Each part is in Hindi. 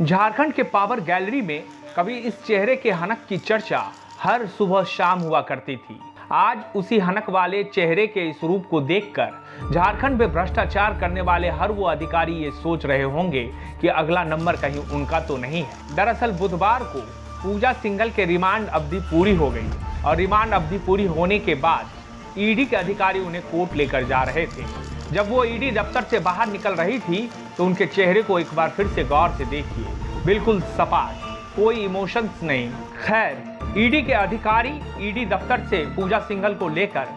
झारखंड के पावर गैलरी में कभी इस चेहरे के हनक की चर्चा हर सुबह शाम हुआ करती थी। आज उसी हनक वाले चेहरे के इस रूप को देखकर झारखंड में भ्रष्टाचार करने वाले हर वो अधिकारी ये सोच रहे होंगे कि अगला नंबर कहीं उनका तो नहीं है। दरअसल बुधवार को पूजा सिंघल के रिमांड अवधि पूरी हो गई और रिमांड अवधि पूरी होने के बाद ईडी के अधिकारी उन्हें कोर्ट लेकर जा रहे थे। जब वो ईडी दफ्तर से बाहर निकल रही थी तो उनके चेहरे को एक बार फिर से गौर से देखिए, बिल्कुल सपाट, कोई इमोशंस नहीं। खैर, ईडी के अधिकारी ईडी दफ्तर से पूजा सिंघल को लेकर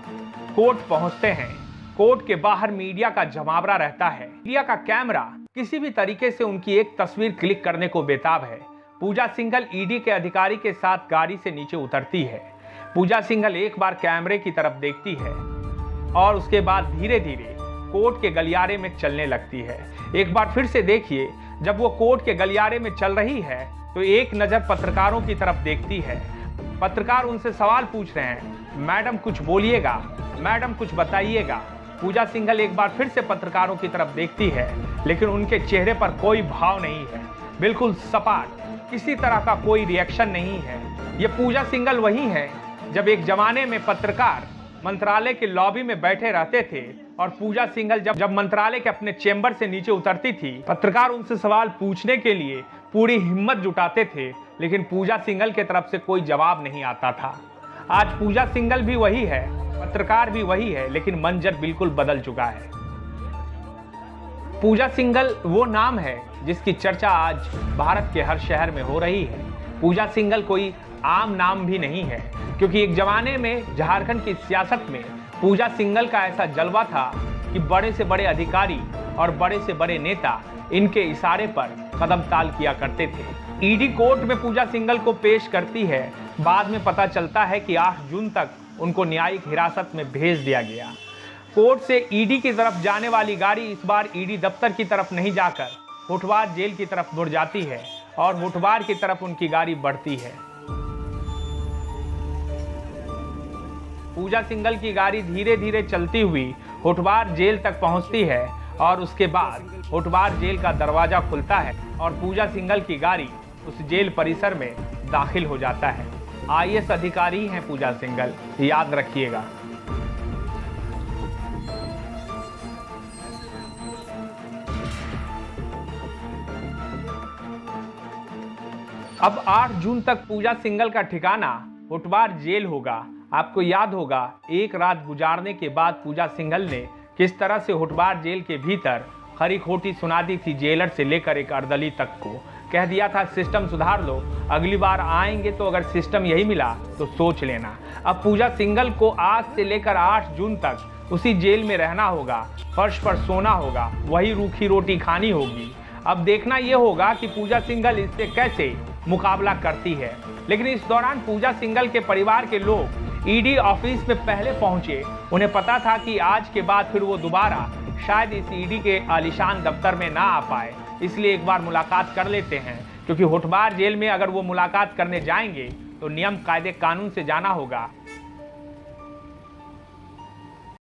कोर्ट पहुंचते हैं। कोर्ट के बाहर मीडिया का जमावड़ा रहता है। मीडिया का कैमरा किसी भी तरीके से उनकी एक तस्वीर क्लिक करने को बेताब है। पूजा सिंघल ईडी के अधिकारी के साथ गाड़ी से नीचे उतरती है। पूजा सिंघल एक बार कैमरे की तरफ देखती है और उसके बाद धीरे धीरे कोर्ट के गलियारे में चलने लगती है। एक बार फिर से देखिए, जब वो कोर्ट के गलियारे में चल रही है तो एक नज़र पत्रकारों की तरफ देखती है। पत्रकार उनसे सवाल पूछ रहे हैं, मैडम कुछ बोलिएगा, मैडम कुछ बताइएगा। पूजा सिंघल एक बार फिर से पत्रकारों की तरफ देखती है, लेकिन उनके चेहरे पर कोई भाव नहीं है, बिल्कुल सपाट, किसी तरह का कोई रिएक्शन नहीं है। ये पूजा सिंघल वही है जब एक जमाने में पत्रकार मंत्रालय के लॉबी में बैठे रहते थे और पूजा सिंघल जब मंत्रालय के अपने चेंबर से नीचे उतरती थी, पत्रकार उनसे सवाल पूछने के लिए पूरी हिम्मत जुटाते थे, लेकिन पूजा सिंघल के तरफ से कोई जवाब नहीं आता था। आज पूजा सिंघल भी वही है, पत्रकार भी वही है, लेकिन मंजर बिल्कुल बदल चुका है। पूजा सिंघल वो नाम है जिसकी चर्चा आज भारत के हर शहर में हो रही है। पूजा सिंघल कोई आम नाम भी नहीं है, क्योंकि एक जमाने में झारखंड की सियासत में पूजा सिंघल का ऐसा जलवा था कि बड़े से बड़े अधिकारी और बड़े से बड़े नेता इनके इशारे पर कदम ताल किया करते थे। ईडी कोर्ट में पूजा सिंघल को पेश करती है। बाद में पता चलता है कि 8 जून तक उनको न्यायिक हिरासत में भेज दिया गया। कोर्ट से ईडी की तरफ जाने वाली गाड़ी इस बार ईडी दफ्तर की तरफ नहीं जाकर होटवार जेल की तरफ मुड़ जाती है और होटवार की तरफ उनकी गाड़ी बढ़ती है। पूजा सिंघल की गाड़ी धीरे धीरे चलती हुई होटवार जेल तक पहुंचती है और उसके बाद होटवार जेल का दरवाजा खुलता है और पूजा सिंघल की गाड़ी उस जेल परिसर में दाखिल हो जाता है। आईएएस अधिकारी हैं पूजा सिंघल, याद रखिएगा। अब 8 जून तक पूजा सिंघल का ठिकाना होटवार जेल होगा। आपको याद होगा, एक रात गुजारने के बाद पूजा सिंघल ने किस तरह से होटवार जेल के भीतर खरी खोटी सुना दी थी जेलर से लेकर एक अर्दली तक को। कह दिया था सिस्टम सुधार लो, अगली बार आएंगे तो अगर सिस्टम यही मिला तो सोच लेना। अब पूजा सिंघल को आज से लेकर 8 जून तक उसी जेल में रहना होगा, फर्श पर सोना होगा, वही रूखी रोटी खानी होगी। अब देखना यह होगा कि पूजा सिंघल इससे कैसे मुकाबला करती है। लेकिन इस दौरान पूजा सिंघल के परिवार के लोग ईडी ऑफिस में पहले पहुंचे। उन्हें पता था कि आज के बाद फिर वो दोबारा शायद इस ईडी के आलीशान दफ्तर में ना आ पाए, इसलिए एक बार मुलाकात कर लेते हैं, क्योंकि होटवार जेल में अगर वो मुलाकात करने जाएंगे तो नियम कायदे कानून से जाना होगा